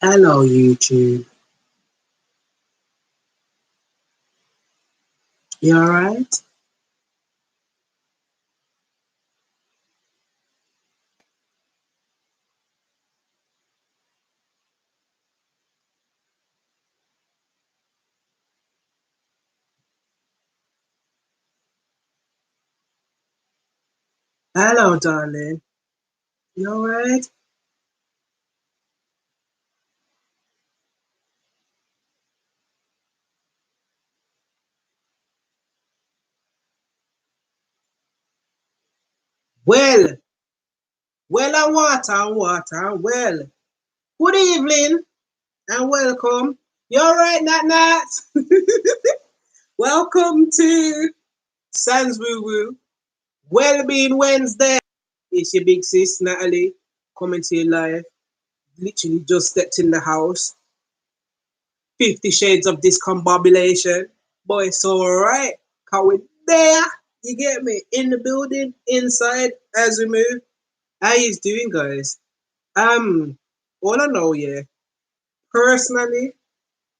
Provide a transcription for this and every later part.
Hello, YouTube. You alright? Hello, darling. You alright? Well, and water and water and well. Good evening and welcome. You alright, Nat Nat? Welcome to Sans Woo Woo. Wellbeing Wednesday. It's your big sis, Natalie, coming to you live. Literally just stepped in the house. 50 shades of discombobulation. Boy, it's alright. Cause we're there. You get me? In the building, inside, as we move. How you doing, guys? All I know, yeah, personally,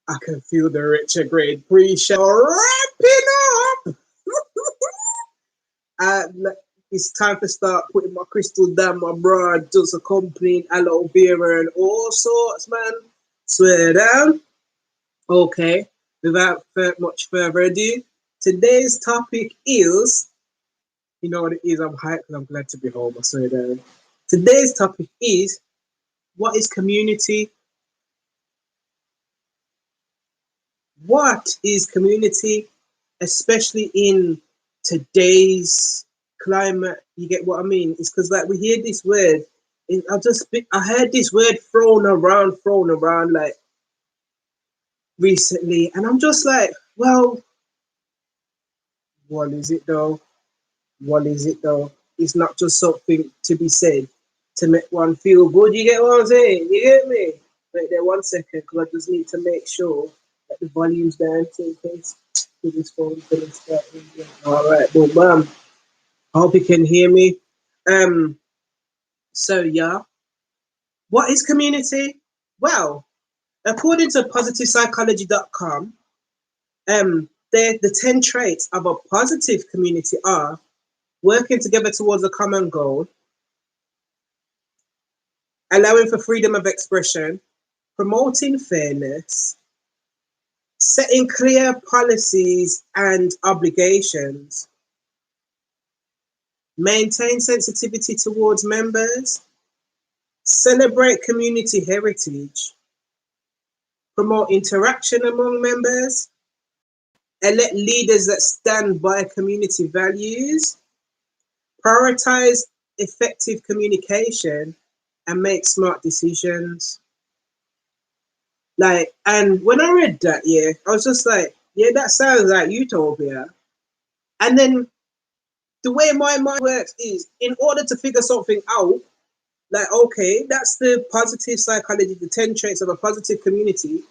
I can feel the retrograde pre-show wrapping up. It's time to start putting my crystal down my bra, just accompanying aloe vera and all sorts, man. Swear down. Okay, without much further ado, today's topic is, you know what it is, I'm hyped and I'm glad to be home, I swear down. Today's topic is, what is community? What is community, especially in today's climate? You get what I mean? It's because like we hear this word. I heard this word thrown around like recently, and I'm just like, well, what is it though? What is it though? It's not just something to be said to make one feel good. You get what I'm saying? You get me? Wait there 1 second, because I just need to make sure that the volume's down in case this phone couldn't start ringing. All right, boom, bam. I hope you can hear me. Um. So yeah, what is community? Well, according to positivepsychology.com, the 10 traits of a positive community are working together towards a common goal, allowing for freedom of expression, promoting fairness, setting clear policies and obligations, maintain sensitivity towards members, celebrate community heritage, promote interaction among members, elect leaders that stand by community values, prioritize effective communication, and make smart decisions. Like, and when I read that, yeah, I was just like, yeah, that sounds like utopia. And then the way my mind works is, in order to figure something out, like, okay, that's the positive psychology, the 10 traits of a positive community.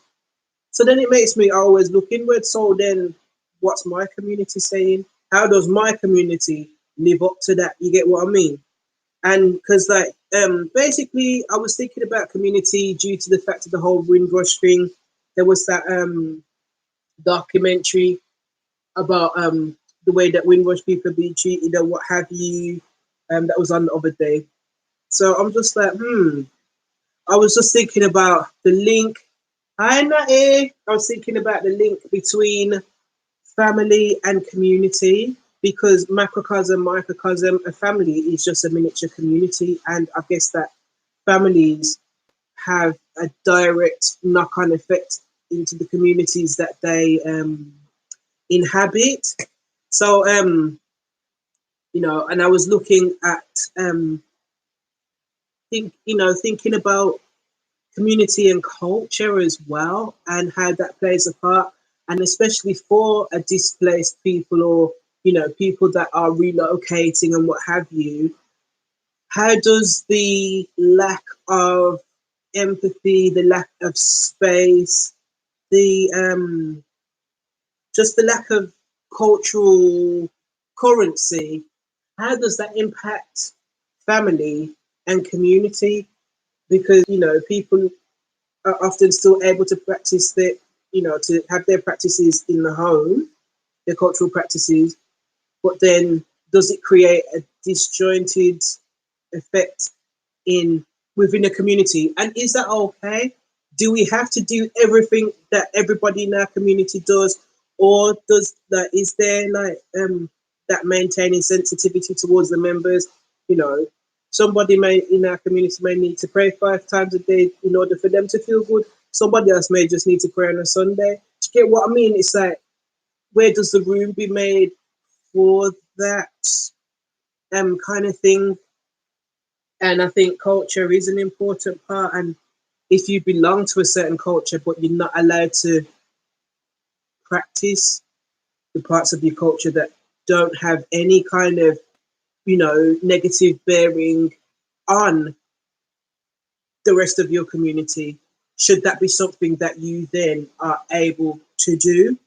So then it makes me always look inward. So then what's my community saying? How does my community live up to that? You get what I mean? And because like basically I was thinking about community due to the fact of the whole Windrush thing. There was that documentary about the way that Windrush people are being treated and what have you, that was on the other day. So I'm just like, I was just thinking about the link. Hi Natty. I was thinking about the link between family and community, because macrocosm, microcosm, a family is just a miniature community, and I guess that families have a direct knock-on effect into the communities that they inhabit. So and I was looking at thinking about community and culture as well, and how that plays a part, and especially for a displaced people, or people that are relocating and what have you. How does the lack of empathy, the lack of space, the just the lack of cultural currency, how does that impact family and community? Because people are often still able to practice their, to have their practices in the home, their cultural practices, but then does it create a disjointed effect in within a community? And is that okay? Do we have to do everything that everybody in our community does, or does that, is there like that maintaining sensitivity towards the members? You know, somebody may in our community may need to pray 5 times a day in order for them to feel good. Somebody else may just need to pray on a Sunday. Do you get what I mean? It's like, where does the room be made for that kind of thing? And I think culture is an important part. And if you belong to a certain culture, but you're not allowed to practice the parts of your culture that don't have any kind of, negative bearing on the rest of your community, should that be something that you then are able to do?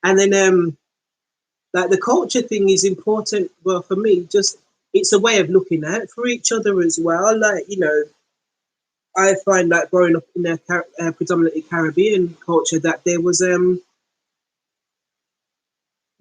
And then, like, the culture thing is important. Well, for me, just it's a way of looking out for each other as well. Like, I find that growing up in a predominantly Caribbean culture, that there was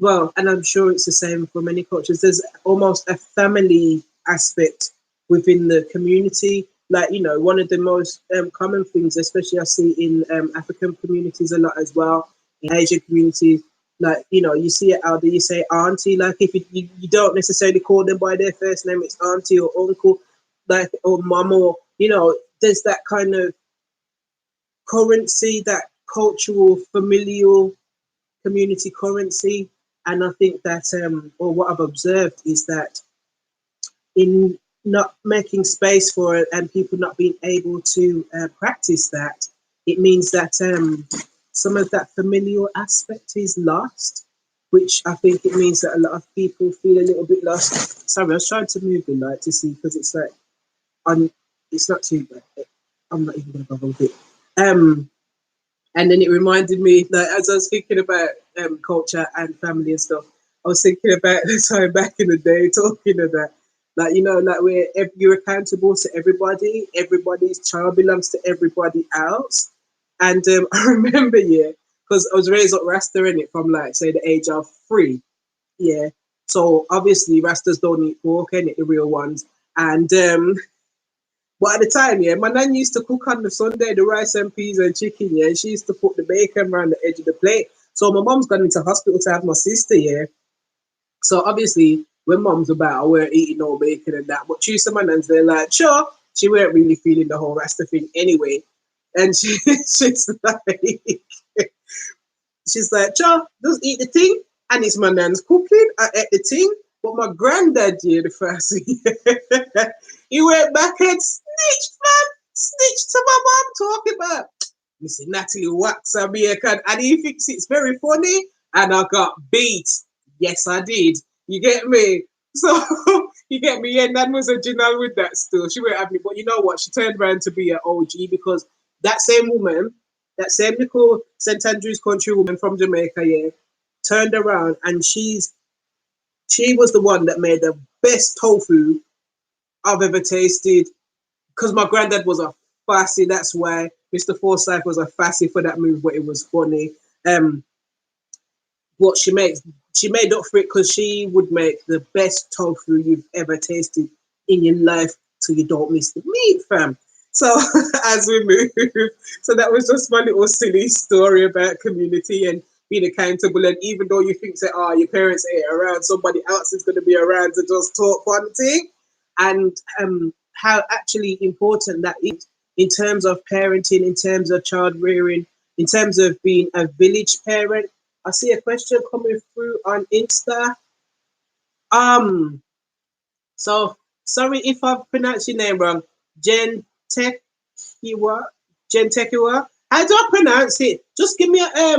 well, and I'm sure it's the same for many cultures, there's almost a family aspect within the community. Like, one of the most common things, especially I see in African communities a lot as well, in Asian communities, like, you see it out there, you say auntie, like, if you don't necessarily call them by their first name, it's auntie or uncle, like, or mum, or, there's that kind of currency, that cultural, familial community currency. And I think that, or what I've observed is that in not making space for it and people not being able to practice that, it means that some of that familial aspect is lost, which I think it means that a lot of people feel a little bit lost. Sorry, I was trying to move the light to see, because it's like, it's not too bad. I'm not even going to bother with it. And then it reminded me that as I was thinking about culture and family and stuff, I was thinking about the time back in the day, talking about, like, like, where you're accountable to everybody, everybody's child belongs to everybody else. And I remember, yeah, because I was raised up Rasta in it from, like, say, the age of 3. Yeah. So obviously Rastas don't eat pork, innit, the real ones. And but at the time, yeah, my nan used to cook on the Sunday the rice and peas and chicken, yeah, and she used to put the bacon around the edge of the plate. So my mom's gone into hospital to have my sister, yeah. So obviously, when mom's about, I weren't eating no bacon and that. But Tuesday, my nan's there, like, sure, she weren't really feeling the whole Rasta thing anyway. And she's like, sure, just eat the thing. And it's my nan's cooking. I ate the thing. But my granddad, yeah, the first thing, he went back and snitched, man. Snitched to my mom, talking about, Missy Natalie wax American. And he thinks it's very funny. And I got beat. Yes, I did. You get me? So, you get me? Yeah, Nan was original with that still. She won't have me. But you know what? She turned around to be an OG, because that same woman, that same little St. Andrews country woman from Jamaica, yeah, turned around, and she was the one that made the best tofu I've ever tasted. Because my granddad was a fussy, that's why Mr. Forsyth was a fussy for that move, but it was funny. What she made up for it, because she would make the best tofu you've ever tasted in your life, till you don't miss the meat, fam. So as we move, so that was just my little silly story about community and being accountable. And even though you think that, your parents ain't around, somebody else is going to be around to just talk one thing, and how actually important that is in terms of parenting, in terms of child rearing, in terms of being a village parent. I see a question coming through on Insta. So sorry if I've pronounced your name wrong. Jen Tekiwa. Gentekua. How do I pronounce it? Just give me a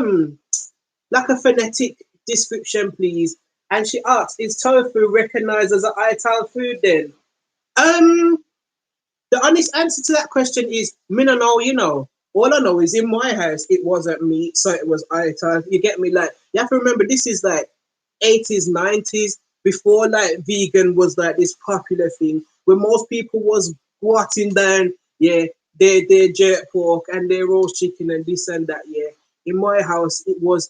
like a phonetic description, please. And she asks, is tofu recognized as an ITAL food then? Um, the honest answer to that question is, me no know, you know. All I know is in my house, it wasn't meat, so it was ITAL. You get me? Like, you have to remember, this is like 80s, 90s, before like vegan was like this popular thing, where most people was squatting down, yeah, their jerk pork and their roast chicken and this and that, yeah. In my house, it was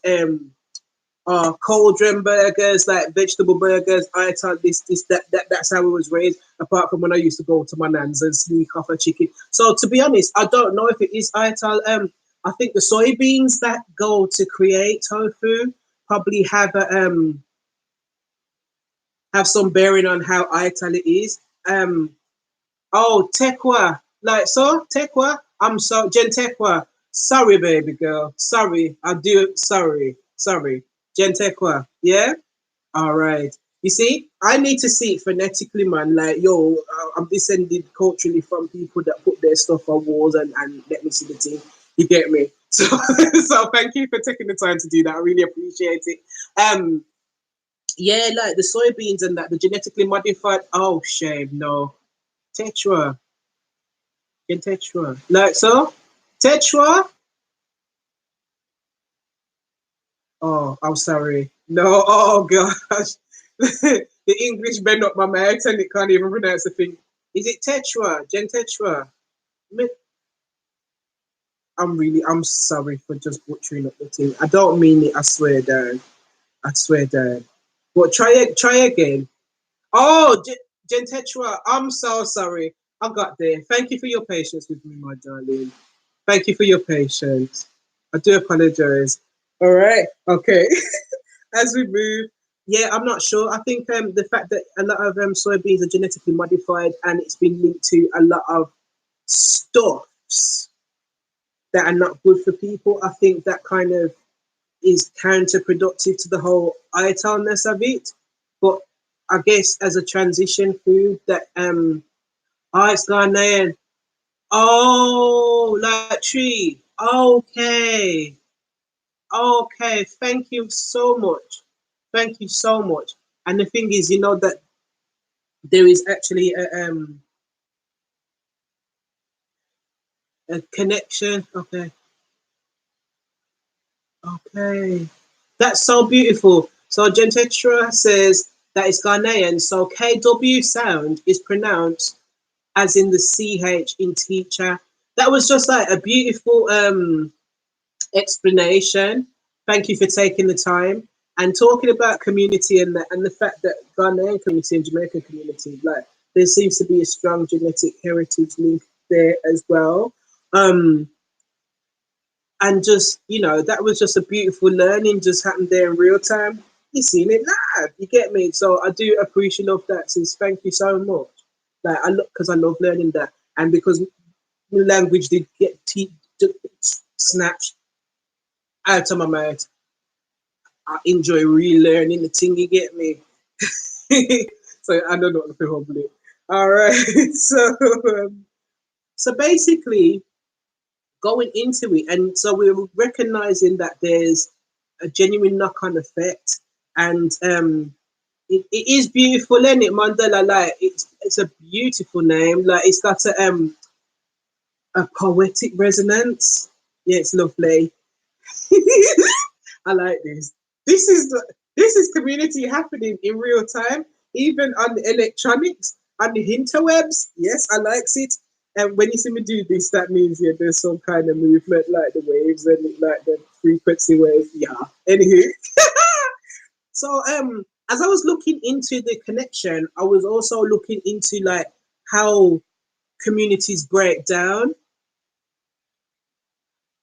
cauldron burgers, like vegetable burgers. I thought that's how I was raised. Apart from when I used to go to my nan's and sneak off a chicken. So to be honest, I don't know if it is ITAL. I think the soybeans that go to create tofu probably have some bearing on how ITAL it is. Oh, Tekwa, like so Tekwa. I'm so Jen Tekwa. Sorry, baby girl. Sorry, I do. Sorry, Jen Tekwa. Yeah. All right. You see, I need to see it phonetically, man. Like, yo, I'm descended culturally from people that put their stuff on walls and let me see the thing. You get me? So, so thank you for taking the time to do that. I really appreciate it. Um, yeah, like the soybeans and that, the genetically modified. Oh, shame, no. Tetra, in Tetra. Like so, Tetra. Oh, I'm sorry. No, oh gosh. The English bend up my mouth and it can't even pronounce the thing. Is it Tetra? Gen Tetra? I'm sorry for just butchering up the thing. I don't mean it, I swear down. I swear down. But try again. Oh, Gen Tetra, I'm so sorry. I got there. Thank you for your patience with me, my darling. Thank you for your patience. I do apologize. All right. Okay. As we move, yeah, I'm not sure. I think the fact that a lot of soybeans are genetically modified and it's been linked to a lot of stuffs that are not good for people, I think that kind of is counterproductive to the whole italness of it. But I guess as a transition food that it's Ghanaian. Oh, like tree. Okay. Okay. Thank you so much. Thank you so much. And the thing is, you know that there is actually a connection. Okay. Okay. That's so beautiful. So Gentetra says that it's Ghanaian. So KW sound is pronounced as in the CH in teacher. That was just like a beautiful explanation. Thank you for taking the time and talking about community and the fact that Ghanaian community and Jamaican community, like there seems to be a strong genetic heritage link there as well. Um, and just that was just a beautiful learning just happened there in real time. You seen it live, you get me? So I do appreciate of that, sis. Thank you so much. Like I look because I love learning that, and because the language did get snatched out of my mouth. I enjoy relearning the thing, you get me? So I don't know if hopefully. All right. So so basically going into it, and so we're recognizing that there's a genuine knock-on effect, and it is beautiful, isn't it, Mandela? Like it's a beautiful name. Like it's got a poetic resonance. Yeah, it's lovely. I like this. This is community happening in real time, even on the electronics, on the interwebs. Yes, I likes it. And when you see me do this, that means yeah, there's some kind of movement, like the waves and like the frequency waves. Yeah. Anywho, so as I was looking into the connection, I was also looking into like how communities break down.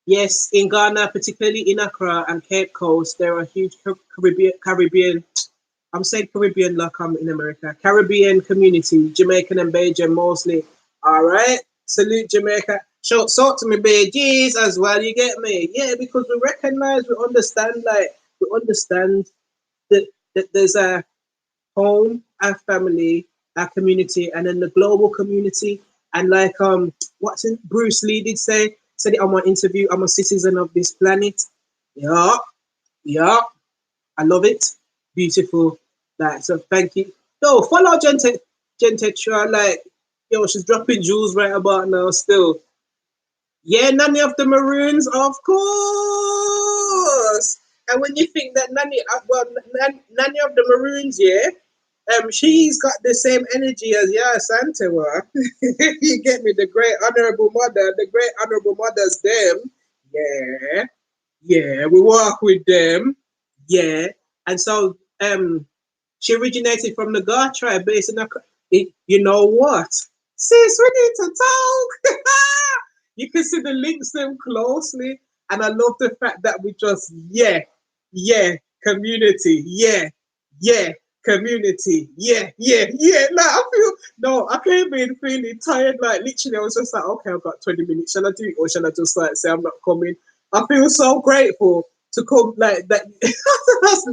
Yes, in Ghana, particularly in Accra and Cape Coast, there are huge Caribbean. I'm saying Caribbean like I'm in America. Caribbean community, Jamaican and Bajan mostly. All right, salute Jamaica. Show salt to me, Bajis as well. You get me? Yeah, because we recognize, we understand that there's a home, our family, our community, and then the global community. And like what's in Bruce Lee did say, said it on my interview. I'm a citizen of this planet. Yeah, yeah. I love it. Beautiful. Like, so thank you. Yo, follow Gentetra. Like, yo, she's dropping jewels right about now still. Yeah, Nanny of the Maroons, of course. And when you think that Nanny of the Maroons, yeah, she's got the same energy as Santewa. You get me? The great honorable mother, the great honorable mothers, them. Yeah, yeah, we work with them. Yeah, and so she originated from the Gar tribe, based in you know what? Sis, we need to talk. You can see the links them closely, and I love the fact that we just community, community, Like I feel no, I came in feeling tired. Like literally, I was just like, okay, I've got 20 minutes. Shall I do it, or shall I just like say I'm not coming? I feel so grateful to come like that.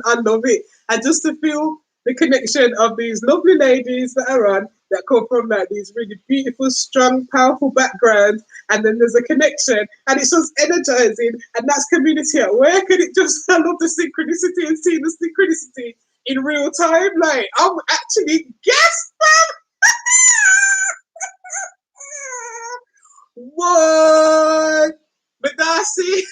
I love it, and just to feel the connection of these lovely ladies that are on that come from like these really beautiful, strong, powerful backgrounds, and then there's a connection, and it's just energizing, and that's community at work, and it just I love the synchronicity and seeing the synchronicity in real time. Like I'm actually gasping. What? Madasi?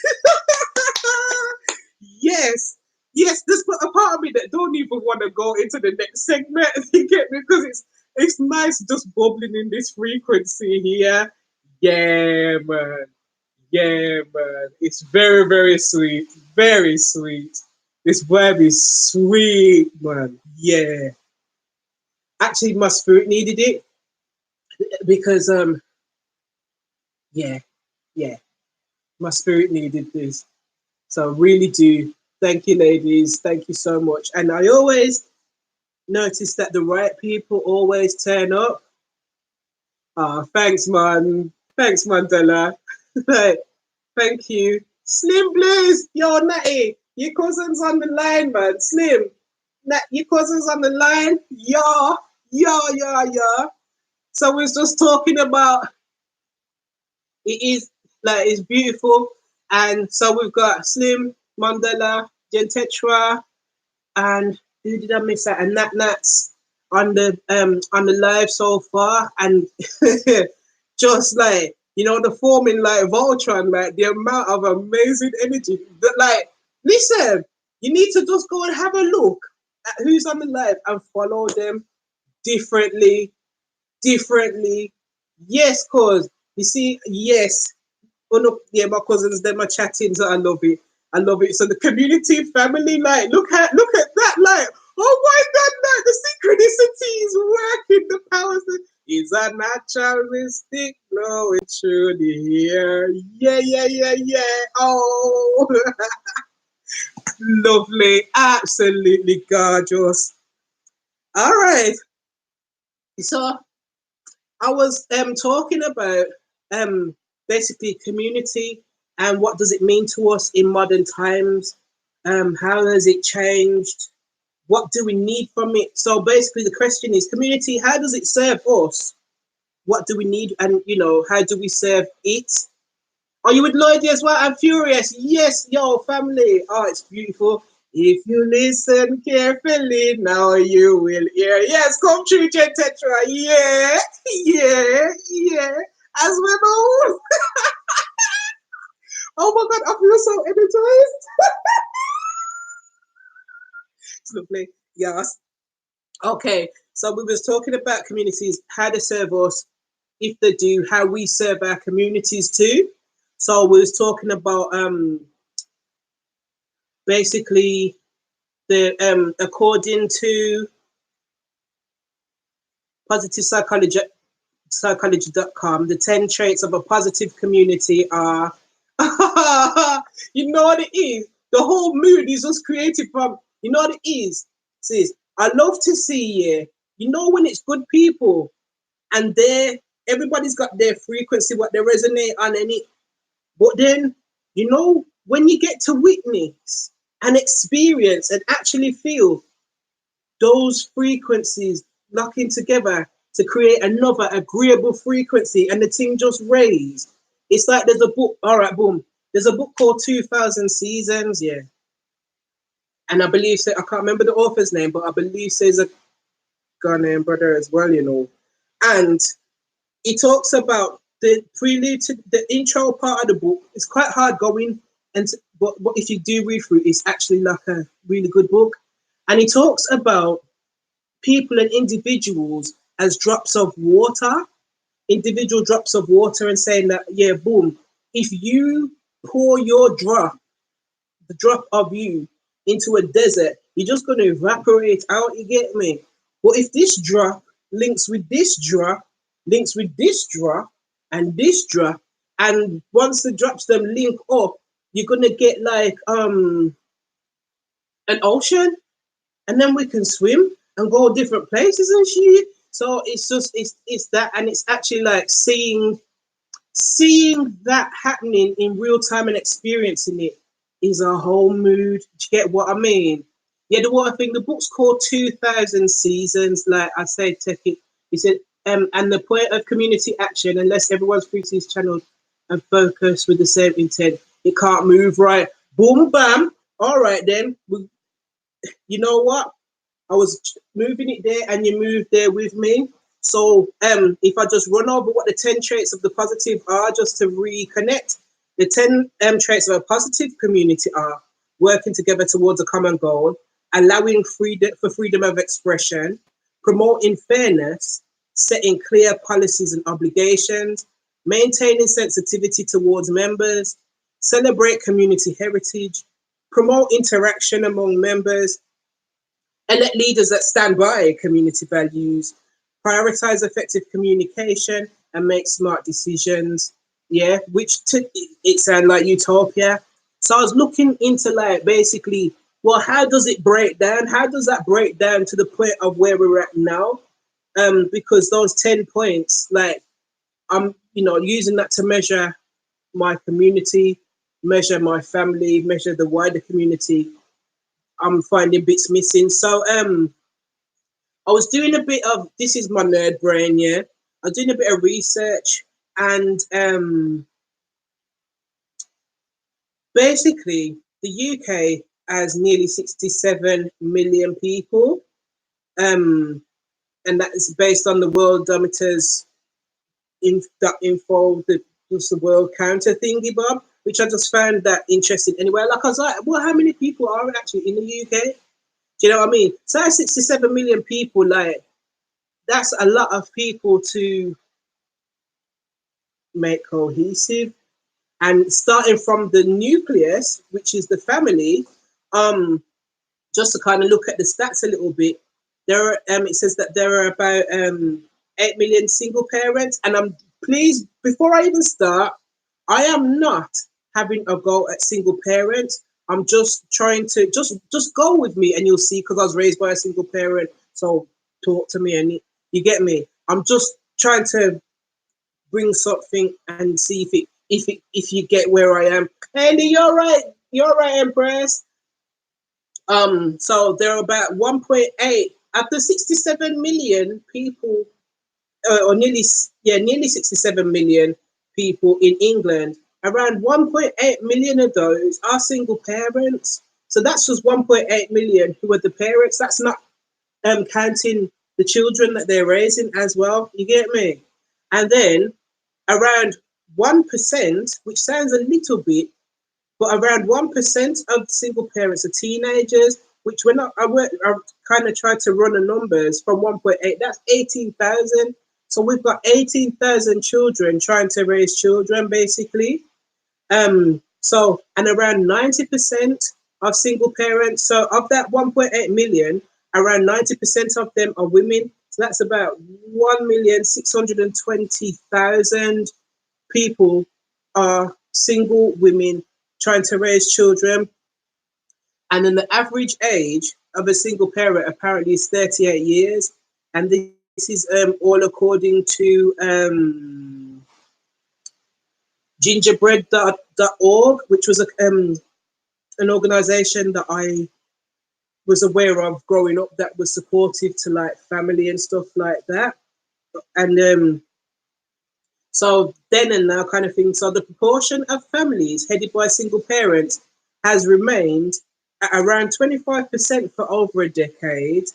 Yes. Yes, there's a part of me that don't even want to go into the next segment. You get me? Because it's nice just bubbling in this frequency here. Yeah, man. Yeah, man. It's very, very sweet. Very sweet. This vibe is sweet, man. Yeah. Actually, my spirit needed it because yeah, yeah. My spirit needed this. So I really do. Thank you, ladies. Thank you so much. And I always notice that the right people always turn up. Thanks, man. Thanks, Mandela. Like, thank you. Slim Blues, yo, Natty, your cousin's on the line, man. Slim, your cousin's on the line. Yeah. So we was just talking about it is like it's beautiful. And so we've got Slim, Mandela, Gentetra, and who did I miss out? And Nats on the live so far, and just like the forming like Voltron, like the amount of amazing energy that like listen, you need to just go and have a look at who's on the live and follow them differently. Yes, cause you see, yes. Oh no, yeah, my cousins, them are chatting, so I love it. I love it. So the community, family, like, look at that, like, oh my God, like, the synchronicity is working, the powers is a natural mystic flowing through the air. Yeah. Oh, lovely, absolutely gorgeous. All right, so I was talking about basically community and what does it mean to us in modern times. How has it changed? What do we need from it? So basically, the question is: community. How does it serve us? What do we need? And how do we serve it? Are you with Lloyd as well? I'm furious. Yes, yo, family. Oh, it's beautiful. If you listen carefully, now you will hear. Yes, come true, Tetra. Yeah. As we know. Oh my God, I feel so energized. It's lovely. Yes. Okay, so we was talking about communities, how they serve us, if they do, how we serve our communities too. So we was talking about basically the according to positive psychology.com, the 10 traits of a positive community are you know what it is? The whole mood is just created from what it is, sis. I love to see when it's good people and everybody's got their frequency, what they resonate on, and it. But then, when you get to witness and experience and actually feel those frequencies knocking together to create another agreeable frequency and the thing just raised, It's like there's a book. All right, boom. There's a book called 2000 Seasons, yeah. And I believe, I can't remember the author's name, but I believe there's a Ghanaian brother as well, you know. And he talks about the prelude to the intro part of the book. It's quite hard going, but if you do read through, it's actually like a really good book. And he talks about people and individuals as drops of water, individual drops of water, and saying that, yeah, boom, if you pour your drop, the drop of you, into a desert, you're just going to evaporate out, you get me? But if this drop links with this drop, links with this drop, and this drop, and once the drops them link up, you're going to get like an ocean, and then we can swim and go different places and shit. So it's just it's that, and it's actually like seeing that happening in real time and experiencing it is a whole mood. Do you get what I mean? Yeah, the what I think the book's called 2000 Seasons. Like I said, take it. He said, and the point of community action, unless everyone's free to his channel and focus with the same intent, it can't move right. Boom, bam. All right, then. You know what? I was moving it there and you moved there with me. So if I just run over what the 10 traits of the positive are, just to reconnect, the 10 traits of a positive community are working together towards a common goal, allowing freedom of expression, promoting fairness, setting clear policies and obligations, maintaining sensitivity towards members, celebrate community heritage, promote interaction among members, elect leaders that stand by community values, prioritize effective communication, and make smart decisions. Yeah, it sounded like utopia. So I was looking into like basically, well, how does it break down? How does that break down to the point of where we're at now? Because those 10 points, like I'm, using that to measure my community, measure my family, measure the wider community. I'm finding bits missing. So I was doing a bit of, this is my nerd brain, yeah. I was doing a bit of research, and basically the UK has nearly 67 million people, and that is based on the Worldometer's info, the world counter thingy, Bob, which I just found that interesting. Anyway, like I was like, well, how many people are actually in the UK? Do you know what I mean? So 67 million people, like, that's a lot of people to make cohesive. And starting from the nucleus, which is the family, just to kind of look at the stats a little bit, there are, it says that there are about 8 million single parents. And I'm pleased, before I even start, I am not having a go at single parents. I'm just trying to just go with me, and you'll see, because I was raised by a single parent. So talk to me, and you get me. I'm just trying to bring something and see if you get where I am. Andy, you're right. You're right, Empress. So there are about 1.8 after 67 million people, or nearly 67 million people in England. Around 1.8 million of those are single parents. So that's just 1.8 million who are the parents. That's not counting the children that they're raising as well. You get me? And then around 1%, which sounds a little bit, but around 1% of single parents are teenagers, which I kind of tried to run the numbers from 1.8, that's 18,000. So we've got 18,000 children trying to raise children, basically. So, and around 90% of single parents. So of that 1.8 million, around 90% of them are women. So that's about 1,620,000 people are single women trying to raise children. And then the average age of a single parent apparently is 38 years. And this is all according to gingerbread.org, which was an organization that I was aware of growing up, that was supportive to like family and stuff like that. And So then and now kind of thing. So the proportion of families headed by single parents has remained at around 25% for over a decade.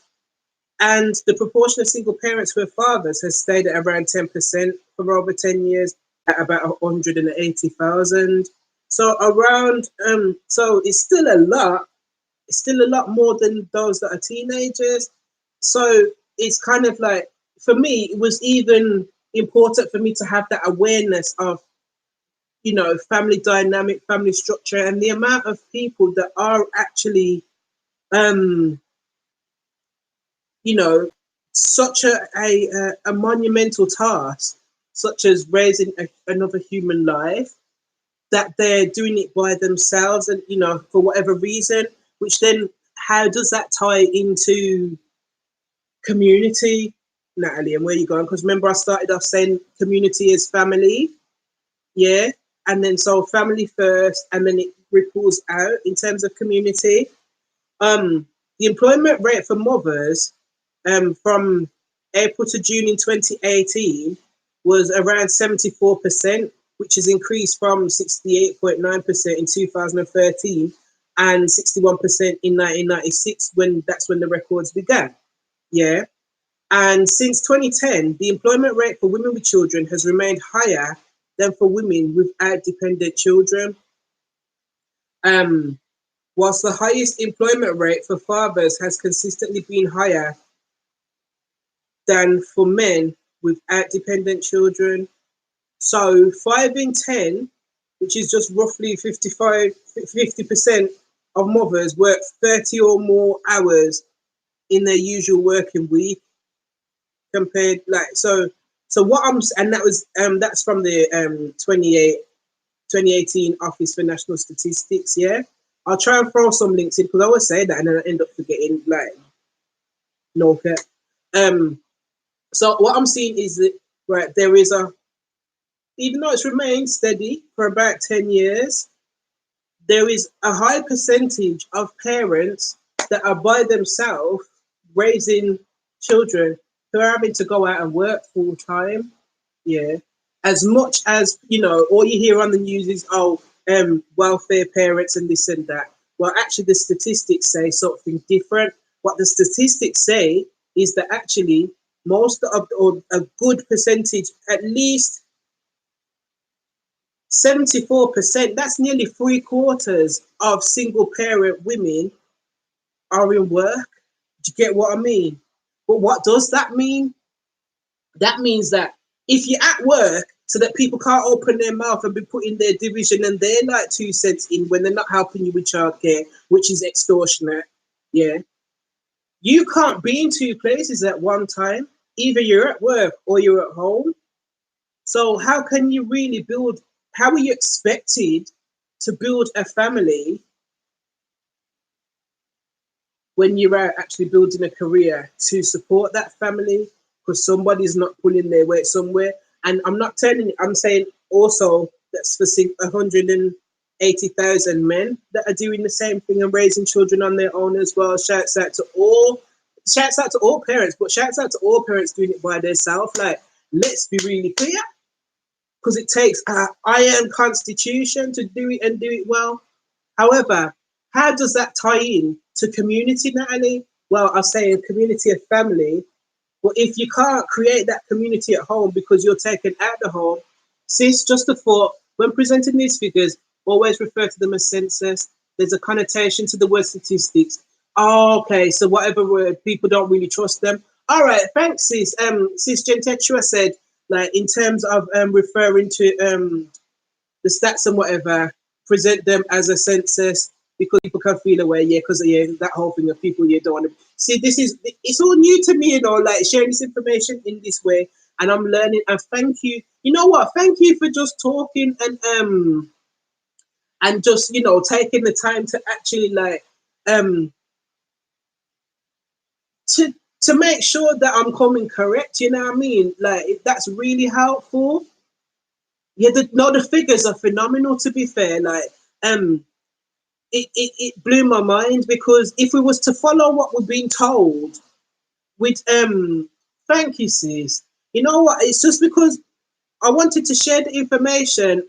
And the proportion of single parents who are fathers has stayed at around 10% for over 10 years at about 180,000. So around, so it's still a lot. It's still a lot more than those that are teenagers. So it's kind of like, for me, it was even important for me to have that awareness of, family dynamic, family structure, and the amount of people that are actually, um, you know, such a monumental task, such as raising another human life, that they're doing it by themselves and, for whatever reason, which then, how does that tie into community, Natalie, and where you going? Because remember, I started off saying community is family, yeah, and then so family first, and then it ripples out in terms of community. The employment rate for mothers, from April to June in 2018 was around 74%, which has increased from 68.9% in 2013 and 61% in 1996, when that's when the records began. Yeah. And since 2010, the employment rate for women with children has remained higher than for women without dependent children. Um, whilst the highest employment rate for fathers has consistently been higher than for men without dependent children. So 5 in 10, which is just roughly 50% of mothers work 30 or more hours in their usual working week, compared, like, so what I'm, and that was that's from the 2018 Office for National Statistics. Yeah, I'll try and throw some links in because I always say that and then I end up forgetting, like, no cap. So what I'm seeing is that, right, there is a, even though it's remained steady for about 10 years, there is a high percentage of parents that are by themselves raising children who are having to go out and work full time. Yeah. As much as, all you hear on the news is, welfare parents and this and that. Well, actually, the statistics say something different. What the statistics say is that actually most of, or a good percentage, at least 74%, that's nearly 3/4 of single parent women are in work. Do you get what I mean? But what does that mean? That means that if you're at work so that people can't open their mouth and be putting their division and their, like, 2 cents in when they're not helping you with childcare, which is extortionate, yeah, you can't be in two places at one time. Either you're at work or you're at home. So how can you really build, how are you expected to build a family when you're out actually building a career to support that family, because somebody's not pulling their weight somewhere? And I'm not telling you, I'm saying also that's for 180,000 men that are doing the same thing and raising children on their own as well. Shouts out to all parents, but shouts out to all parents doing it by themselves. Like, let's be really clear, because it takes an iron constitution to do it and do it well. However, how does that tie in to community, Natalie? Well, I say a community of family, but if you can't create that community at home because you're taken out of the home, sis, just a thought, when presenting these figures, always refer to them as census. There's a connotation to the word statistics. Oh, okay, so whatever word, people don't really trust them. All right, thanks, sis. Sis Gentetua said, like, in terms of referring to the stats and whatever, present them as a census because people can feel away, yeah, because yeah, that whole thing of people you don't want to see. This is, it's all new to me, like sharing this information in this way, and I'm learning. And thank you. You know what? Thank you for just talking and just taking the time to actually like to to make sure that I'm coming correct. You know what I mean? Like, that's really helpful. Yeah, the figures are phenomenal. To be fair, like it blew my mind, because if we was to follow what we're being told with thank you, sis. You know what? It's just because I wanted to share the information,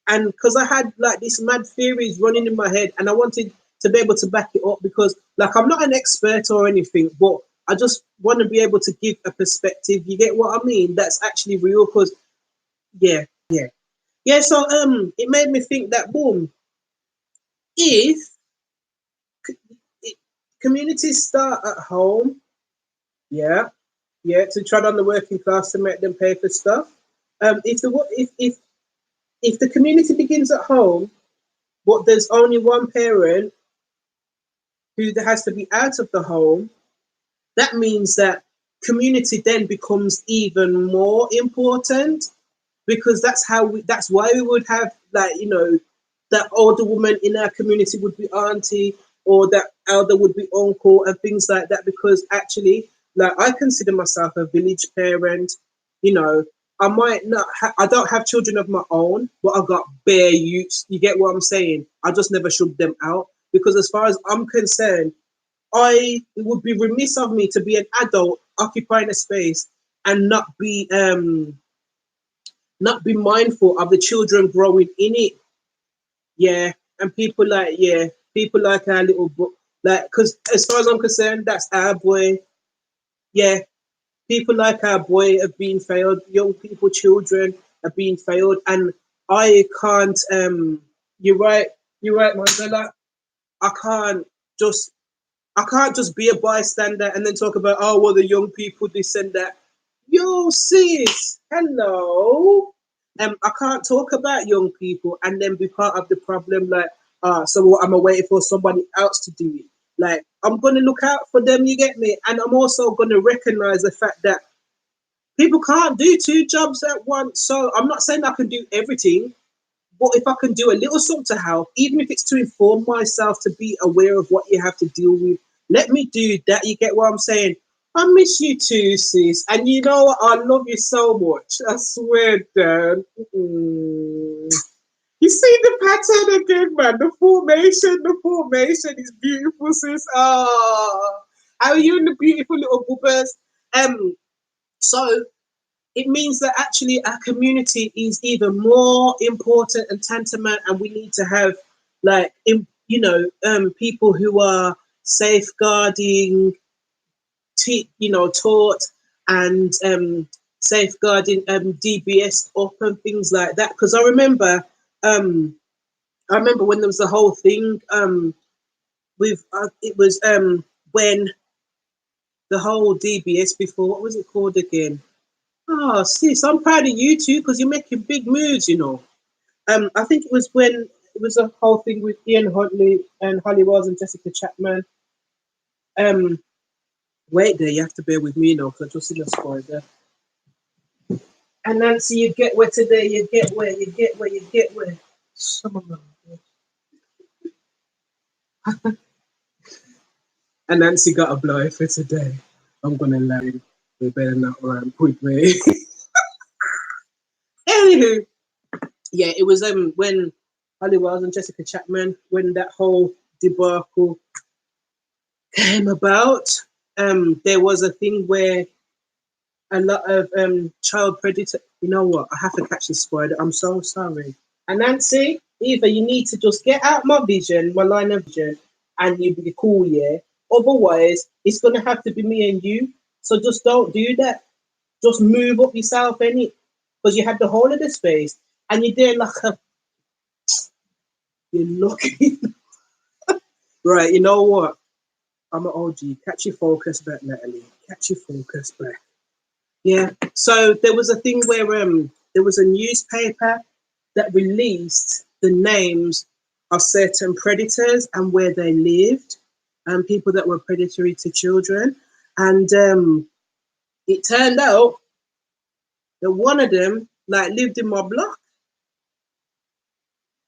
and because I had like these mad theories running in my head, and I wanted to be able to back it up because, like, I'm not an expert or anything, but I just want to be able to give a perspective. You get what I mean? That's actually real. Because yeah, yeah, yeah. So it made me think that boom, if it, communities start at home, yeah, yeah, to tread on the working class to make them pay for stuff. If the if the community begins at home, but there's only one parent who has to be out of the home, that means that community then becomes even more important, because that's why we would have, like, that older woman in our community would be auntie, or that elder would be uncle, and things like that, because actually, like, I consider myself a village parent. you know I might not I don't have children of my own, but I've got bare youths. You get what I'm saying? I just never shoved them out, because as far as I'm concerned, it would be remiss of me to be an adult occupying a space and not be mindful of the children growing in it. Yeah, and people like our little book, like, because as far as I'm concerned, that's our boy. Yeah, people like our boy have been failed. Young people, children have been failed, and I can't. You're right. You're right, Mandela. I can't just I can't just be a bystander and then talk about, oh, well, the young people, this and that. Yo, sis, hello. I can't talk about young people and then be part of the problem. Like, so what, am I waiting for somebody else to do it? Like, I'm going to look out for them, you get me? And I'm also going to recognize the fact that people can't do two jobs at once. So I'm not saying I can do everything, but if I can do a little something to help, even if it's to inform myself to be aware of what you have to deal with, let me do that. You get what I'm saying? I miss you too, sis. And you know what? I love you so much. I swear, Dan. You see the pattern again, man. The formation is beautiful, sis. Oh, how are you and the beautiful little boobers? So it means that actually our community is even more important and tantamount, and we need to have, like, people who are safeguarding, taught, and safeguarding DBS up and things like that. Because um, I remember when there was the whole thing with it was when the whole DBS before, what was it called again? Oh, sis, I'm proud of you too, because you're making big moves. I think it was when it was a whole thing with Ian Huntley and Holly Wells and Jessica Chapman. Um, Wait there, you have to bear with me now, because I just seen a spoil there. And Nancy, you get where today, you get where. Some of them. And Nancy got a blow for today. I'm gonna let him. We better not run with me. Anywho, yeah, it was when Holly Wells and Jessica Chapman, when that whole debacle came about. There was a thing where a lot of child predator. You know what? I have to catch this spoiler. I'm so sorry. And Nancy, either you need to just get out my vision, my line of vision, and you be cool, yeah. Otherwise, it's gonna have to be me and you. So just don't do that. Just move up yourself, any, because you had the whole of the space, and you're there like you're looking. Right, you know what? I'm an OG. Catch your focus back, Natalie. Catch your focus back. Yeah. So there was a thing where there was a newspaper that released the names of certain predators and where they lived, and people that were predatory to children. And it turned out that one of them, like, lived in my block.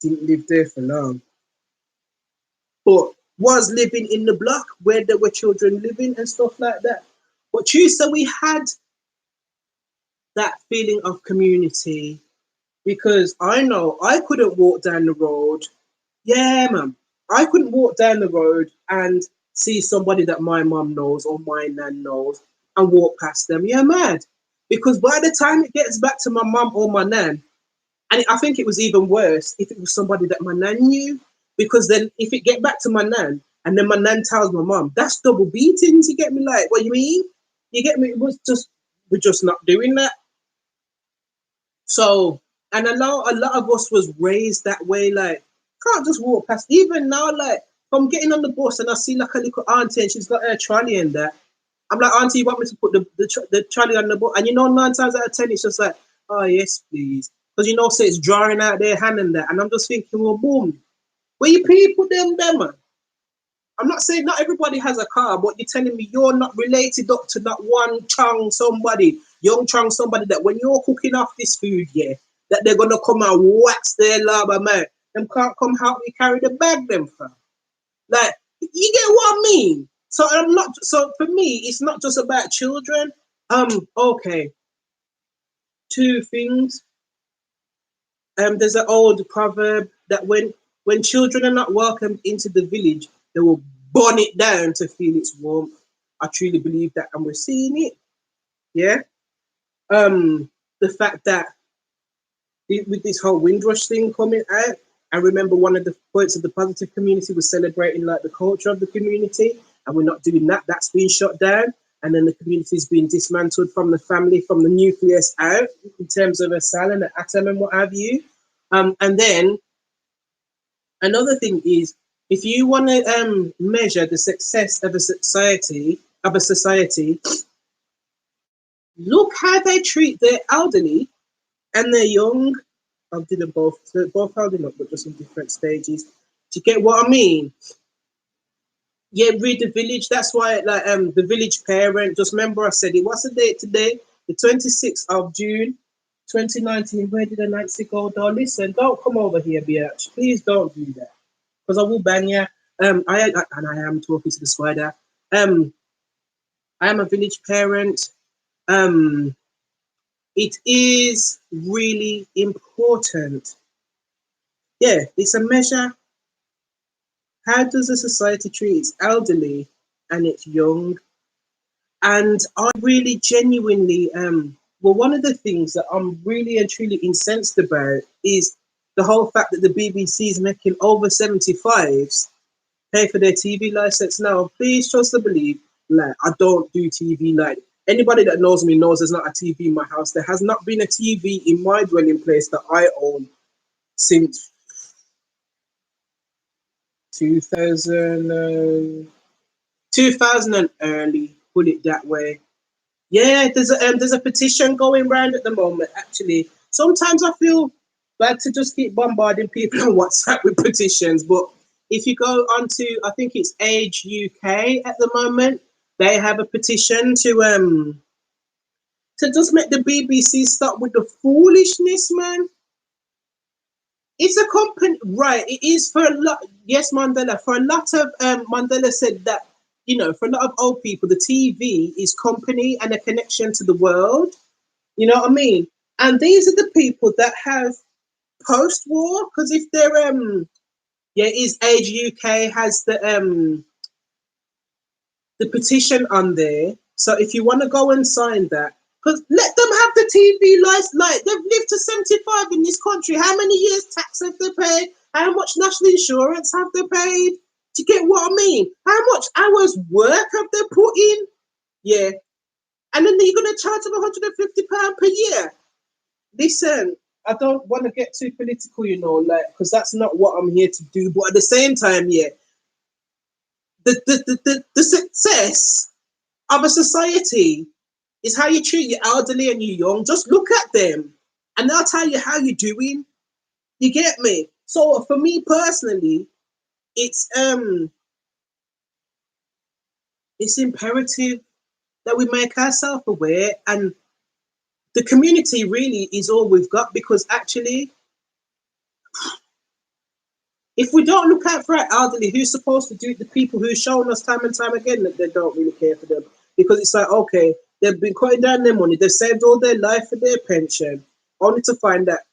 Didn't live there for long, but was living in the block where there were children living and stuff like that. But true, so we had that feeling of community, because I know I couldn't walk down the road. Yeah, man. I couldn't walk down the road and see somebody that my mum knows or my nan knows and walk past them. Yeah, mad. Because by the time it gets back to my mum or my nan, and I think it was even worse if it was somebody that my nan knew, because then if it get back to my nan and then my nan tells my mum, that's double beatings. You get me? Like, what you mean? You get me? It was just, we're just not doing that. So, and a lot of us was raised that way. Like, can't just walk past. Even now, like, if I'm getting on the bus and I see like a little auntie and she's got her trolley in there, I'm like, auntie, you want me to put the trolley on the bus? And you know, 9 times out of 10, it's just like, oh yes, please, because you know, say it's drawing out their hand and that, and I'm just thinking, well, boom, where you people them there, man? I'm not saying not everybody has a car, but you're telling me you're not related up to that one chong somebody, young chong somebody that when you're cooking off this food, yeah, that they're gonna come and wax their lava, man. Them can't come help me carry the bag, them fam. Like, you get what I mean? So I'm not. So for me, it's not just about children. Okay, two things. There's an old proverb that when children are not welcomed into the village, they will burn it down to feel its warmth. I truly believe that, and we're seeing it. Yeah. The fact that with this whole Windrush thing coming out, I remember one of the points of the positive community was celebrating like the culture of the community, and we're not doing that. That's being shut down, and then the community is being dismantled from the family, from the nucleus out, in terms of a cell and an atom and what have you. And then another thing is, if you want to measure the success of a society, look how they treat their elderly and they're young. I did them both. So both holding up, but just in different stages. Do you get what I mean? Yeah, read the village. That's why, like, the village parent. Just remember, I said it. What's the date today? The 26th of June, 2019. Where did the Nancy go? Though, listen, don't come over here, bitch. Please don't do that, because I will bang you. I am talking to the spider. I am a village parent. It is really important. Yeah, it's a measure. How does a society treat its elderly and its young? And I really genuinely, well, one of the things that I'm really and truly incensed about is the whole fact that the BBC is making over 75s pay for their TV license. Now, please trust and believe, like, I don't do TV. Like, anybody that knows me knows there's not a TV in my house. There has not been a TV in my dwelling place that I own since 2000, 2000 and early, put it that way. Yeah, there's a petition going around at the moment. Actually, sometimes I feel bad to just keep bombarding people on WhatsApp with petitions, but if you go onto, I think it's Age UK at the moment, they have a petition to just make the BBC stop with the foolishness, man. It's a company, right? It is for a lot. Yes, Mandela. For a lot of Mandela said that, you know, for a lot of old people, the TV is company and a connection to the world. You know what I mean? And these are the people that have post-war, because if they're yeah, it is Age UK has the petition on there. So if you want to go and sign that, because let them have the TV license. Like, they've lived to 75 in this country. How many years tax have they paid? How much national insurance have they paid? Do you get what I mean? How much hours work have they put in? Yeah. And then you're going to charge them £150 per year. Listen, I don't want to get too political, you know, like, because that's not what I'm here to do. But at the same time, yeah, the success of a society is how you treat your elderly and your young. Just look at them and they'll tell you how you're doing. You get me? So for me personally, it's imperative that we make ourselves aware, and the community really is all we've got, because actually, if we don't look out for our elderly, who's supposed to do it? The people who've shown us time and time again that they don't really care for them. Because it's like, okay, they've been cutting down their money, they've saved all their life for their pension, only to find that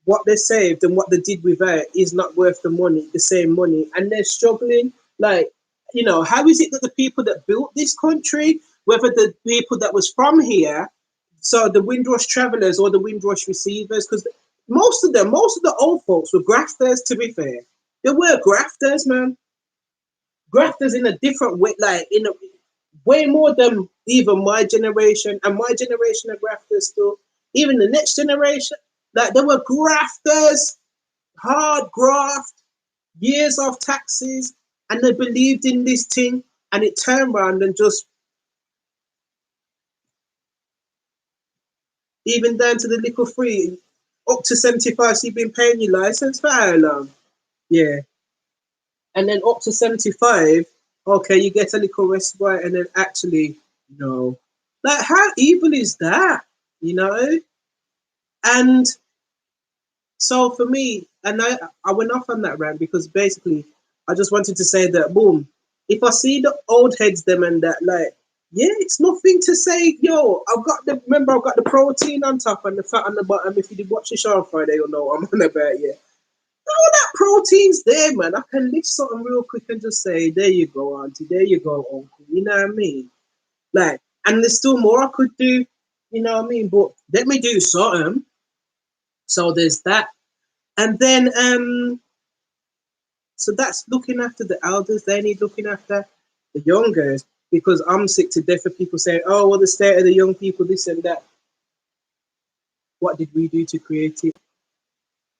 what they saved and what they did without is not worth the same money, and they're struggling. Like, you know, how is it that the people that built this country, whether the people that was from here, So the Windrush travelers or the Windrush receivers, because most of the old folks were grafters. To be fair, they were grafters, man. Grafters in a different way, like in a way more than even my generation, and my generation of grafters still. Even the next generation, like they were grafters, hard graft, years of taxes, and they believed in this thing, and it turned around and just even down to the little free, up to 75. So you've been paying your license for how long? Yeah, and then up to 75. Okay, you get a little respite, and then actually no, like how evil is that? You know, and so for me, and I went off on that rant because basically I just wanted to say that boom, if I see the old heads them and that like, yeah, it's nothing to say, yo, I've got the protein on top and the fat on the bottom. If you did watch the show on Friday, you'll know what I'm on about, yeah. All that protein's there, man. I can lift something real quick and just say, there you go, auntie, there you go, uncle. You know what I mean? Like, and there's still more I could do, you know what I mean? But let me do something. So there's that. And then so that's looking after the elders. They need looking after the youngers because I'm sick to death of people saying, "Oh, well, the state of the young people, this and that." What did we do to create it?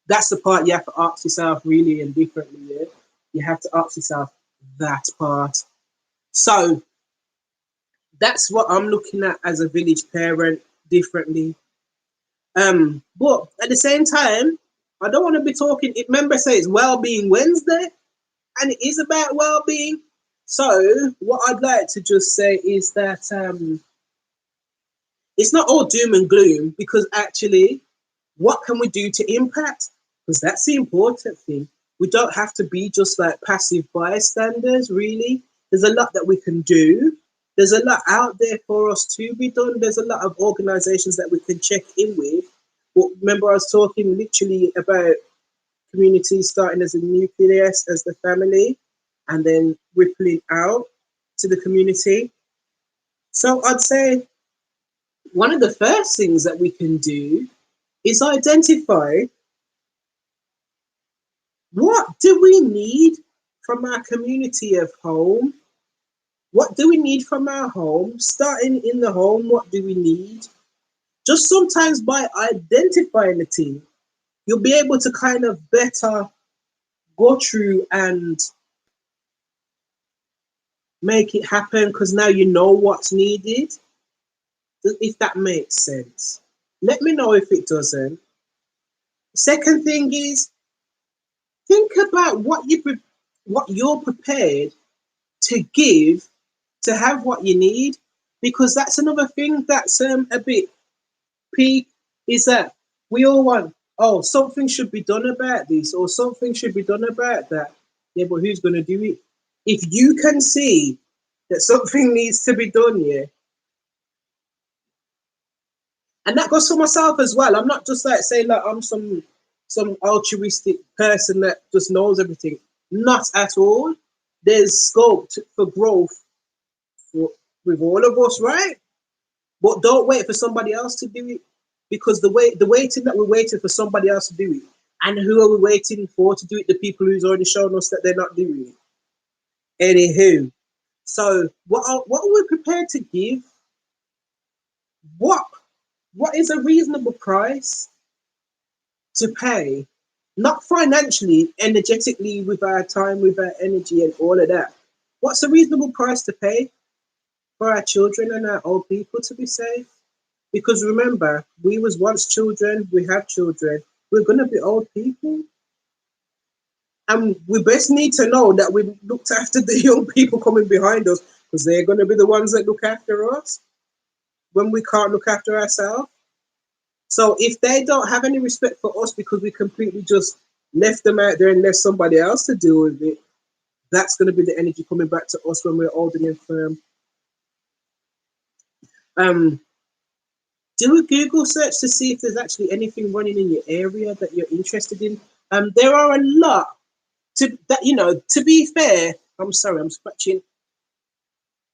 That's the part you have to ask yourself really and differently. Yeah, you have to ask yourself that part. So that's what I'm looking at as a village parent differently. But at the same time, I don't want to be talking. Remember, say it's Wellbeing Wednesday. And it is about well-being. So what I'd like to just say is that it's not all doom and gloom because actually, what can we do to impact? Because that's the important thing. We don't have to be just like passive bystanders, really. There's a lot that we can do. There's a lot out there for us to be done. There's a lot of organizations that we can check in with. But remember, I was talking literally about communities starting as a nucleus, as the family, and then rippling out to the community. So I'd say one of the first things that we can do is identify what do we need from our community of home? What do we need from our home? Starting in the home, what do we need? Just sometimes by identifying the thing, you'll be able to kind of better go through and make it happen because now you know what's needed. If that makes sense. Let me know if it doesn't. Second thing is think about what you're prepared to give to have what you need, because that's another thing that's a bit peak is that we all want, oh, something should be done about this or something should be done about that. Yeah, but who's going to do it? If you can see that something needs to be done, yeah, and that goes for myself as well. I'm not just like saying that I'm some altruistic person that just knows everything. Not at all. There's scope for growth for, with all of us, right? But don't wait for somebody else to do it, because the waiting that we're waiting for somebody else to do it, and who are we waiting for to do it? The people who's already shown us that they're not doing it. Anywho, so what are we prepared to give? What what is a reasonable price to pay, not financially, energetically, with our time, with our energy, and all of that? What's a reasonable price to pay for our children and our old people to be safe? Because remember, we was once children, we have children, we're going to be old people. And we best need to know that we looked after the young people coming behind us, because they're going to be the ones that look after us when we can't look after ourselves. So if they don't have any respect for us because we completely just left them out there and left somebody else to deal with it, that's going to be the energy coming back to us when we're old and infirm. Um, do a Google search to see if there's actually anything running in your area that you're interested in. There are a lot to that, you know, to be fair, I'm sorry, I'm scratching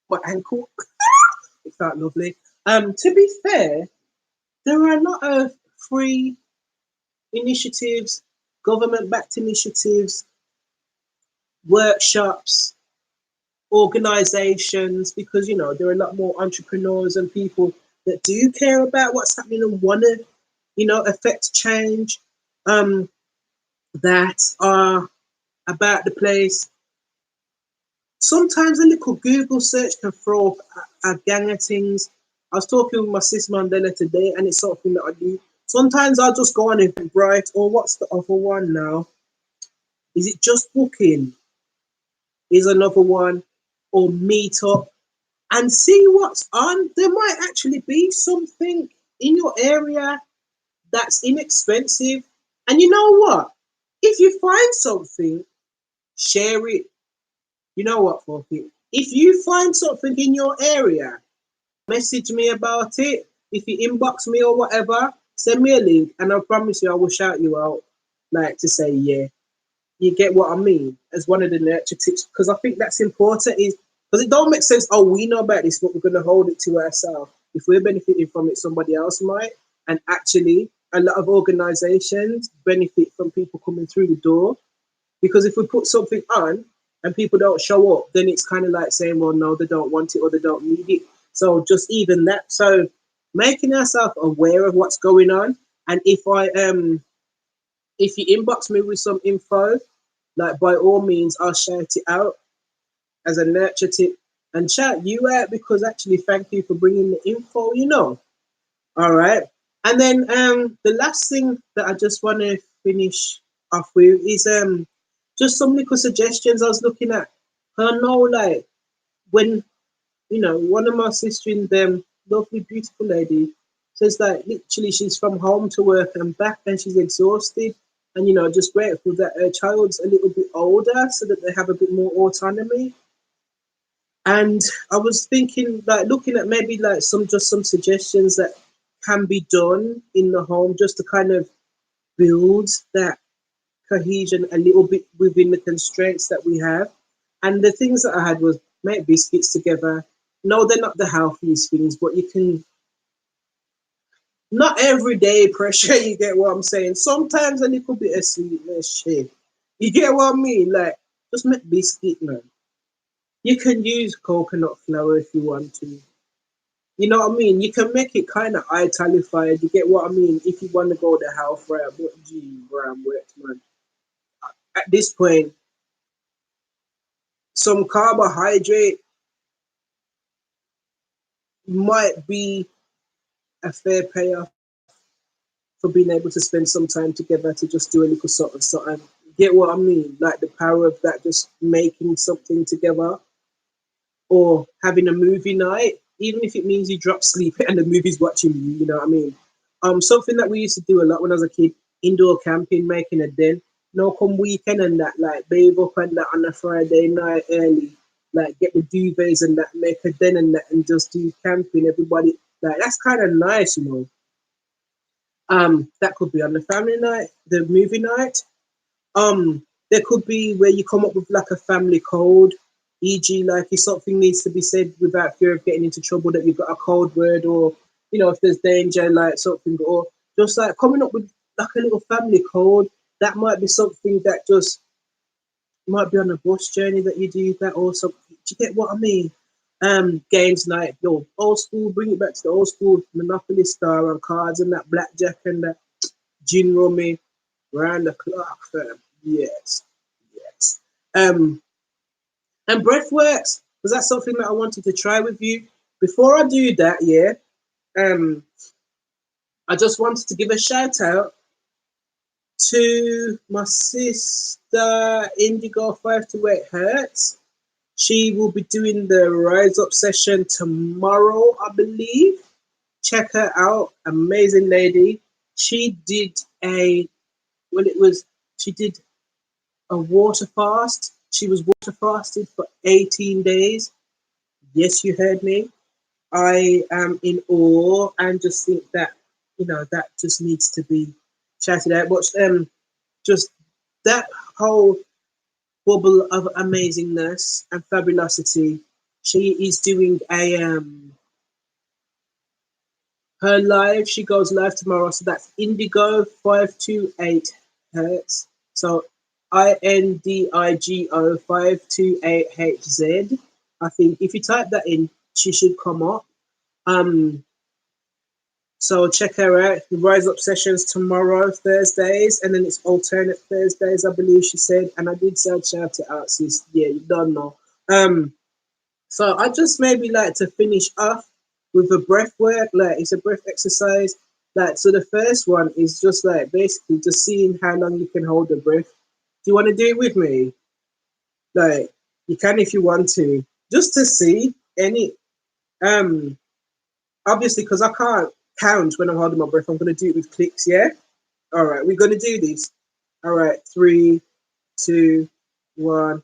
my ankle. It felt lovely. To be fair, there are a lot of free initiatives, government-backed initiatives, workshops, organizations, because there are a lot more entrepreneurs and people that do care about what's happening and want to affect change, that are about the place. Sometimes a little Google search can throw up a gang of things. I was talking with my sis Mandela today, and it's something that I do. Sometimes I'll just go on Eventbrite, or what's the other one now? Is it Just Booking? Is another one, or Meetup, and see what's on. There might actually be something in your area that's inexpensive. And you know what? If you find something, share it. You know what, Fofi? If you find something in your area, message me about it. If you inbox me or whatever, send me a link, and I promise you I will shout you out, like to say, yeah, you get what I mean, as one of the nurture tips, because I think that's important. Is because it don't make sense. Oh, we know about this, but we're going to hold it to ourselves. If we're benefiting from it, somebody else might. And actually, a lot of organizations benefit from people coming through the door, because if we put something on and people don't show up, then it's kind of like saying, well, no, they don't want it or they don't need it. So just even that. So making ourselves aware of what's going on. And if you inbox me with some info, like by all means, I'll shout it out as a nurture tip and shout you out, because actually, thank you for bringing the info. All right. And then the last thing that I just want to finish off with is just some little suggestions I was looking at. I know, like, when, one of my sisters in them, lovely, beautiful lady, says that literally she's from home to work and back, and she's exhausted. And, just grateful that her child's a little bit older so that they have a bit more autonomy. And I was thinking, like, looking at maybe like some suggestions that can be done in the home, just to kind of build that cohesion a little bit within the constraints that we have. And the things that I had was make biscuits together. No, they're not the healthiest things, but you can, not everyday pressure, you get what I'm saying? Sometimes a little bit of sweetness, shit. You get what I mean? Like, just make biscuit, man. You can use coconut flour if you want to. You know what I mean? You can make it kind of italified. You get what I mean? If you want to go the health route, but gee, bro, I'm wet, man. At this point, some carbohydrate might be a fair payoff for being able to spend some time together to just do a little sort of something. Get what I mean? Like the power of that, just making something together, or having a movie night, even if it means you drop sleep and the movie's watching you. You know what I mean? Something that we used to do a lot when I was a kid: indoor camping, making a den. No, come weekend and that, like bathe up and that on a Friday night early, like get the duvets and that, make a den and that, and just do camping. Everybody, like, that's kind of nice. That could be on the family night, the movie night. There could be where you come up with like a family code, e.g., like if something needs to be said without fear of getting into trouble, that you've got a code word, or if there's danger, like something, or just like coming up with like a little family code. That might be something that just might be on a bus journey that you do that, or something. Do you get what I mean? Games night, old school, bring it back to the old school Monopoly Star and cards and that blackjack and that gin rummy round the clock, fam. Yes, yes. And breathworks, was that something that I wanted to try with you? Before I do that, yeah, I just wanted to give a shout out to my sister Indigo 528 Hertz. She will be doing the Rise Up session tomorrow, I believe. Check her out, amazing lady. She did she did a water fast. She was water fasted for 18 days. Yes, you heard me. I am in awe and just think that, that just needs to be shouted out. But just that whole bubble of amazingness and fabulosity. She is doing her live, she goes live tomorrow. So that's Indigo 528 Hertz. So INDIGO 528HZ. I think if you type that in, she should come up. So check her out. The Rise Up sessions tomorrow, Thursdays, and then it's alternate Thursdays, I believe she said. And I did say I'd shout it out, sis. Yeah, you don't know. So I just maybe like to finish off with a breath work. Like it's a breath exercise. Like so, the first one is just like basically just seeing how long you can hold the breath. Do you want to do it with me? Like you can if you want to, just to see any. Um, Obviously because I can't count when I'm holding my breath. I'm gonna do it with clicks. Yeah. All right, we're gonna do this. All right, 3, 2, 1.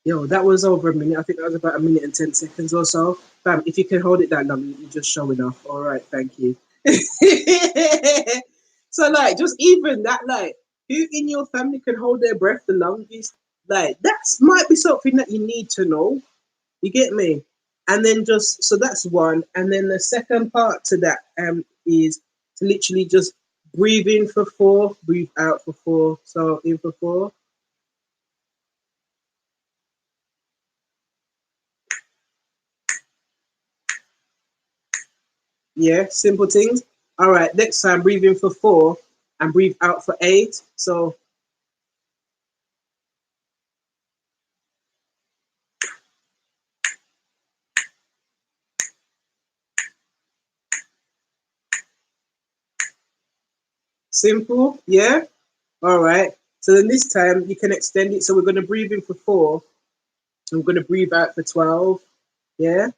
Yo, that was over a minute. I think that was about a minute and 10 seconds or so. Bam, if you can hold it that long, you're just showing off. All right, thank you. So, like, just even that, like, who in your family can hold their breath the longest? Like, that's might be something that you need to know. You get me? And then just, so that's one. And then the second part to that is to literally just breathe in for 4, breathe out for 4. So, in for 4. Yeah, simple things. All right, next time breathe in for 4 and breathe out for 8. So simple, yeah? All right. So then this time you can extend it. So we're going to breathe in for 4 and we're going to breathe out for 12. Yeah?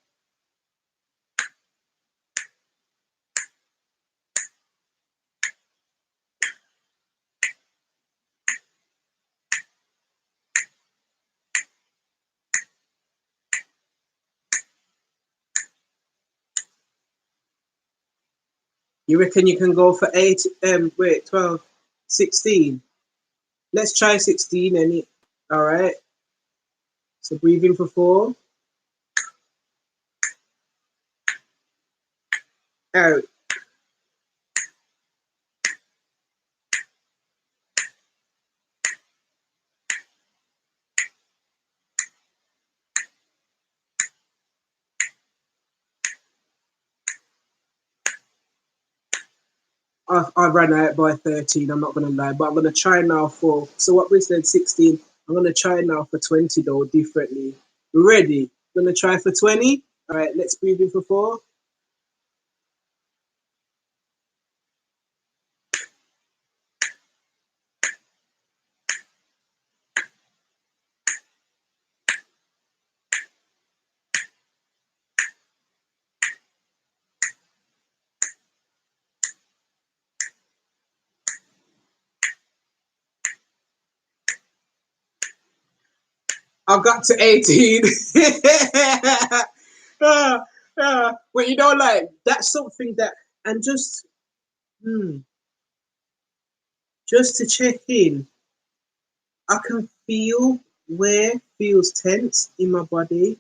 You reckon you can go for 8, wait, 12, 16? Let's try 16 any. All right. So breathe in for 4. Out. I ran out by 13, I'm not going to lie, but I'm going to try now for, so what we said 16, I'm going to try now for 20 though, differently. Ready? Going to try for 20? All right, let's breathe in for 4. I've got to 18. Well, you know, like, that's something that, and just to check in, I can feel where feels tense in my body,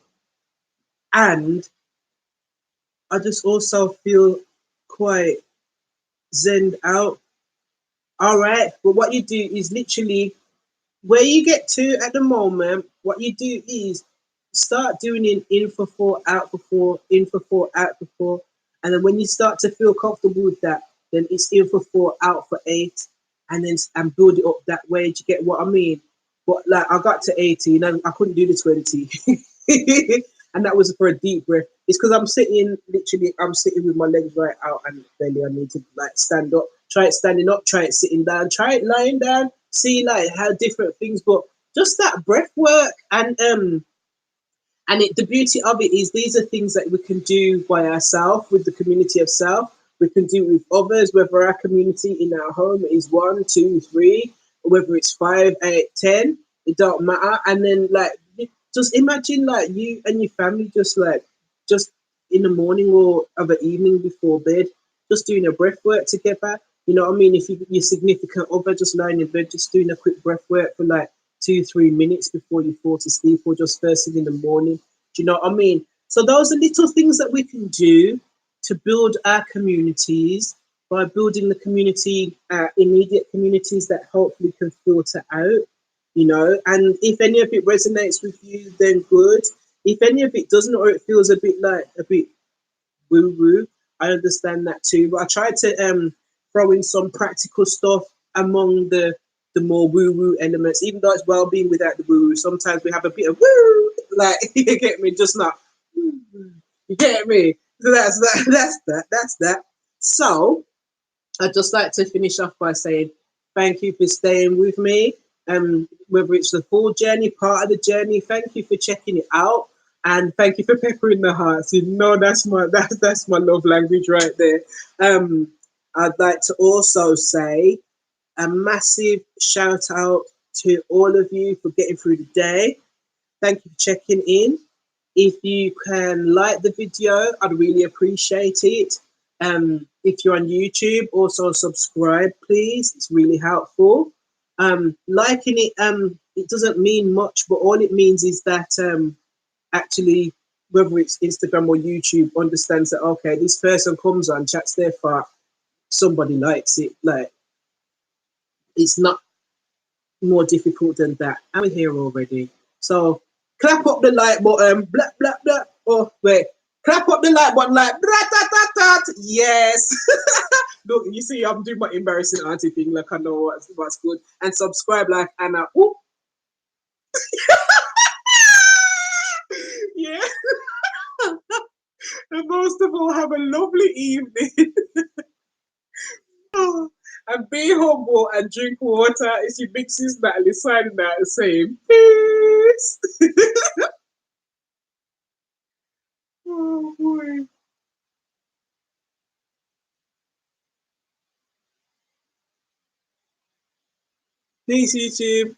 and I just also feel quite zen out. All right, but what you do is literally where you get to at the moment, what you do is start doing it in for four, out for four, in for four, out for four. And then when you start to feel comfortable with that, then it's in for four, out for eight, and then and build it up that way. Do you get what I mean? But like I got to 18 and I couldn't do the 20. And that was for a deep breath. It's because I'm sitting literally, I'm sitting with my legs right out and belly. I need to like stand up. Try it standing up, try it sitting down, try it lying down, see like how different things, but just that breath work and the beauty of it is these are things that we can do by ourselves with the community of self. We can do with others, whether our community in our home is one, two, three, or whether it's five, eight, 10, it don't matter. And then like just imagine like you and your family just in the morning or of an evening before bed, just doing a breath work together. You know what I mean? If your significant other just lying in bed, just doing a quick breath work for like 2, 3 minutes before you fall to sleep, or just first thing in the morning. Do you know what I mean? So those are little things that we can do to build our communities by building the community, immediate communities that hopefully can filter out, you know. And if any of it resonates with you, then good. If any of it doesn't, or it feels a bit like a bit woo woo, I understand that too. But I try to throw in some practical stuff among the more woo woo elements, even though it's well being without the woo woo. Sometimes we have a bit of woo, like you get me, just not. You get me? So that's that. That's that. That's that. So I'd just like to finish off by saying thank you for staying with me. Whether it's the full journey, part of the journey, thank you for checking it out. And thank you for peppering the hearts. You know that's my love language right there. I'd like to also say a massive shout out to all of you for getting through the day. Thank you for checking in. If you can like the video, I'd really appreciate it. If you're on YouTube, also subscribe, please. It's really helpful. Liking it, it doesn't mean much, but all it means is that actually, whether it's Instagram or YouTube, understands that okay, this person comes on, chats their part, somebody likes it. Like it's not more difficult than that. I'm here already. So clap up the like button, blah, blah, blah. Oh, wait. Clap up the like button, like, blah, ta, ta, ta. Yes. Look, you see, I'm doing my embarrassing auntie thing, like I know what's good. And subscribe, like Anna. Ooh. Yeah. And most of all, have a lovely evening. And be humble and drink water. It's your big sis Natalie signing out saying peace. Oh boy. Peace, YouTube.